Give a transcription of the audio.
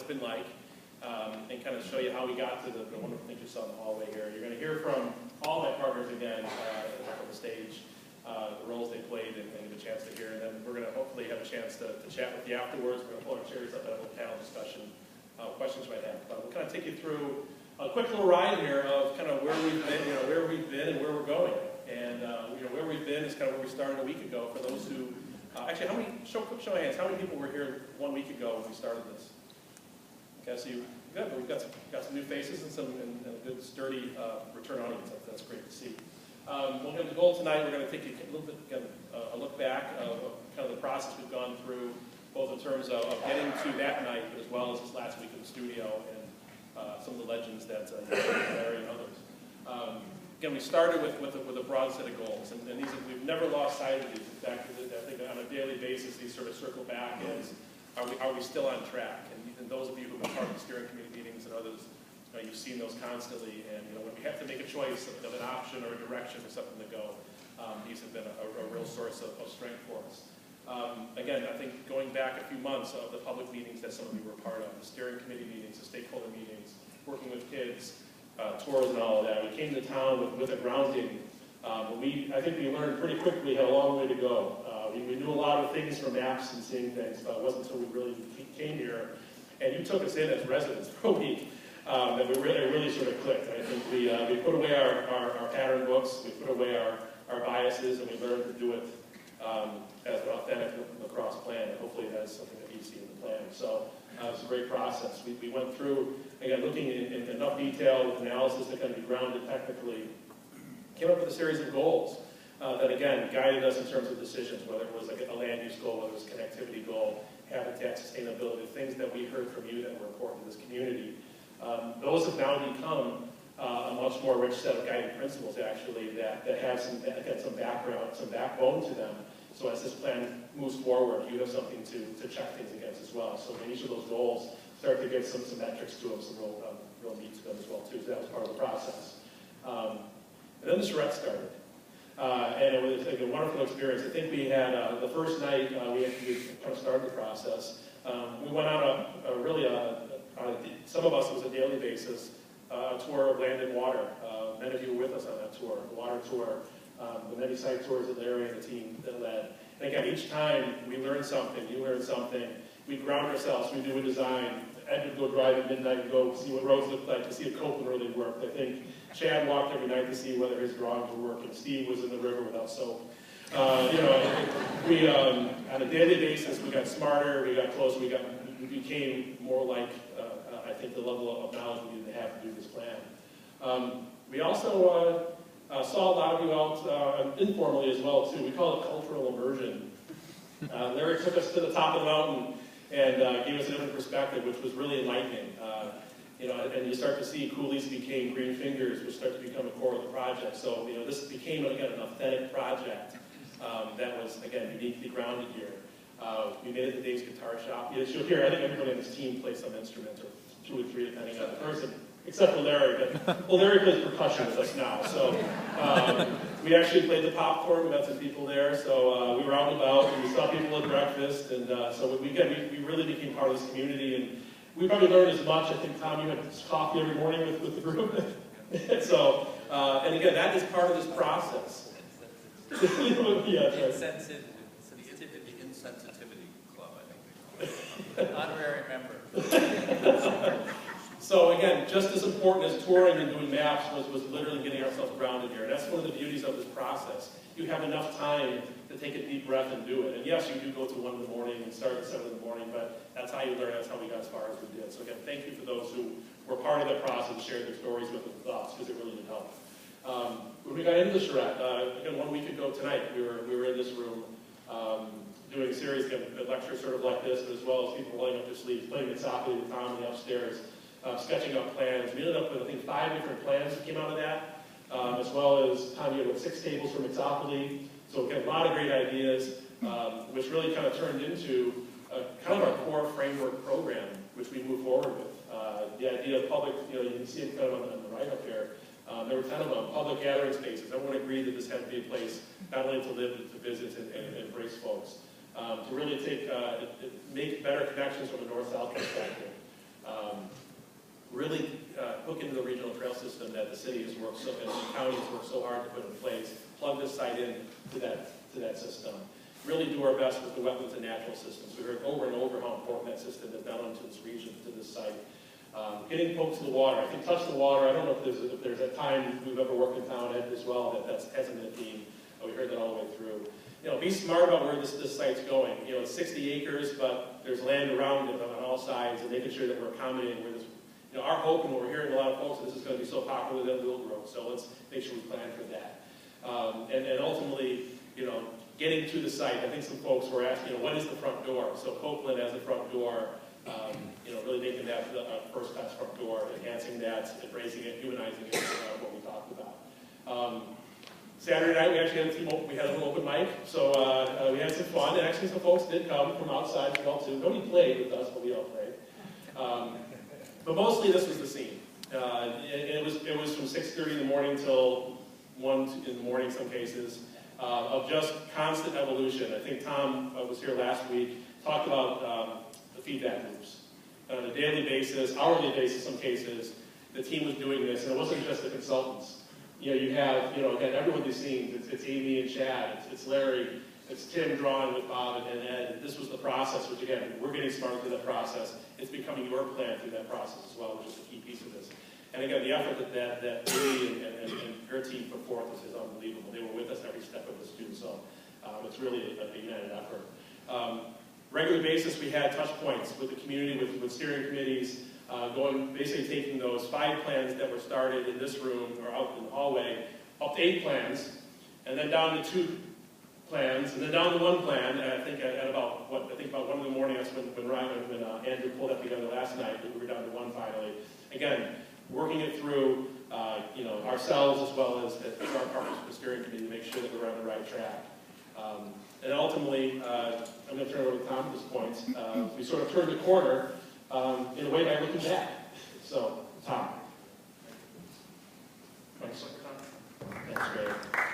been like, and kind of show you how we got to the wonderful things you saw in the hallway here. You're going to hear from all my partners again on the stage, the roles they played, and get a chance to hear. And then we're going to hopefully have a chance to chat with you afterwards. We're going to pull our chairs up and have a panel discussion, questions you might have. But we'll kind of take you through a quick little ride here of kind of where we've been, and where we're going. And where we've been is kind of where we started a week ago. For those who actually, how many show of hands? How many people were here 1 week ago when we started this? Okay, so good. We've got some new faces and a good sturdy return audience. That's great to see. We'll have the goal tonight. We're going to take you a little bit a look back of kind of the process we've gone through, both in terms of getting to that night, but as well as this last week in the studio and some of the legends that Larry and others. Again, we started with a broad set of goals, and these we've never lost sight of these. In fact, I think on a daily basis, these sort of circle back as are we still on track? And those of you who have been part of the steering committee meetings and others, you've seen those constantly. And when we have to make a choice of an option or a direction or something to go, these have been a real source of strength for us. Again, I think going back a few months of the public meetings that some of you were part of, the steering committee meetings, the stakeholder meetings, working with kids, tours and all of that. We came to town with a grounding. I think we learned pretty quickly had a long way to go. We knew a lot of things from maps and seeing things, but it wasn't until we really came here, and you took us in as residents for a week, that it really sort of clicked. I think we put away our pattern books, we put away our biases, and we learned to do it as an authentic La Crosse plan, and hopefully that's something that you see in the plan. So it's a great process. We went through, again, looking in enough detail with analysis that can be grounded technically, came up with a series of goals that, again, guided us in terms of decisions, whether it was like a land use goal, whether it was a connectivity goal, habitat sustainability, things that we heard from you that were important to this community. Those have now become a much more rich set of guiding principles, actually, that have some background, some backbone to them. So as this plan moves forward, you have something to check things against as well. So in each of those goals, start to get some metrics to them, some real meat to them as well, too. So that was part of the process. And then the charade started. And it was like a wonderful experience. I think we had, the first night, we kind of started the process. We went on some of us, it was a daily basis, a tour of land and water. Many of you were with us on that tour, the water tour, the many site tours that Larry and the team that led. And again, each time we learned something, you learned something, we ground ourselves, we do a design. Ed would go drive at midnight and go see what roads looked like, to see if Copeland really worked. I think Chad walked every night to see whether his drawings were working. Steve was in the river without soap. We on a daily basis, we got smarter, we got closer, we became more like, I think, the level of knowledge we needed to have to do this plan. We also saw a lot of you out informally as well, too. We call it cultural immersion. Larry took us to the top of the mountain and gave us a different perspective, which was really enlightening. And you start to see coolies became green fingers, which start to become a core of the project. So, this became, again, an authentic project that was, again, uniquely grounded here. We made it to Dave's Guitar Shop. You'll hear, I think everybody on this team plays some instrument, or 2 or 3, depending on the person, except for Larry. But, Larry plays percussion with us now. So we actually played the popcorn. We got some people there. So we were out and about, and we saw people at breakfast. And so we really became part of this community. And we probably learned as much. I think, Tom, you had coffee every morning with the group. And so, and again, that is part of this process. Yeah, Insensitivity Club, I think. Honorary member. So again, just as important as touring and doing maps was literally getting ourselves grounded here. And that's one of the beauties of this process. You have enough time to take a deep breath and do it. And yes, you do go to 1 in the morning and start at 7 in the morning, but that's how you learn, that's how we got as far as we did. So again, thank you for those who were part of that process and shared their stories with us, because it really did help. When we got into the charade, again, 1 week ago tonight, we were in this room doing a series of lectures sort of like this, but as well as people rolling up their sleeves, playing Mixopoli with Tom in the upstairs, sketching out plans. We ended up with, I think, 5 different plans that came out of that, as well as Tom, you had 6 tables for Mixopoli. So again, a lot of great ideas, which really kind of turned into kind of our core framework program, which we move forward with. The idea of public, you can see it kind of on the right up here. There were 10 of them, public gathering spaces. Everyone agreed that this had to be a place not only to live, but to visit and embrace folks. To really make better connections from a north-south perspective. really hook into the regional trail system that the city has worked so, and the county has worked so hard to put in place, plug this site in to that system. Really do our best with the wetlands and natural systems. We heard over and over how important that system is, not only to this region, but to this site. Getting folks to the water. I think touch the water. I don't know if there's a time we've ever worked in town as well that hasn't been a theme. We heard that all the way through. You know, be smart about where this site's going. You know, it's 60 acres, but there's land around it on all sides, and making sure that we're accommodating where this. You know, our hope, and we're hearing a lot of folks, that this is going to be so popular that it will grow. So let's make sure we plan for that. And ultimately, you know, getting to the site. I think some folks were asking, you know, what is the front door? So Copeland has the front door. You know, really making that the first-class front door, enhancing that, embracing it, humanizing it, what we talked about. Saturday night, we actually had a team open. We had a little open mic, so we had some fun. And actually, some folks did come from outside as well too. Nobody played with us, but we all played. But mostly, this was the scene. It was from 6:30 in the morning till 1 in the morning, some cases, of just constant evolution. I think Tom was here last week, talked about the feedback loops. On a daily basis, hourly basis, some cases, the team was doing this, and it wasn't just the consultants. You know, you have, you know, again, everyone these scenes, it's Amy and Chad, it's Larry, it's Tim drawing with Bob and Ed. This was the process, which again, we're getting smarter through that process. It's becoming your plan through that process as well, which is a key piece of this. And again, the effort that Amy and her team put forth is unbelievable. They were with us every step of this too, so it's really a united effort. Regular basis, we had touch points with the community, with steering committees, basically taking those 5 plans that were started in this room or out in the hallway, up to 8 plans, and then down to 2 plans, and then down to 1 plan. And I think at about 1 in the morning, that's when Andrew pulled that together last night, we were down to 1 finally. Again, working it through, you know, ourselves as well as our partners with the steering committee to make sure that we're on the right track. And ultimately, I'm going to turn it over to Tom at this point. We sort of turned the corner in a way by looking back. So, Tom. Thanks, Greg.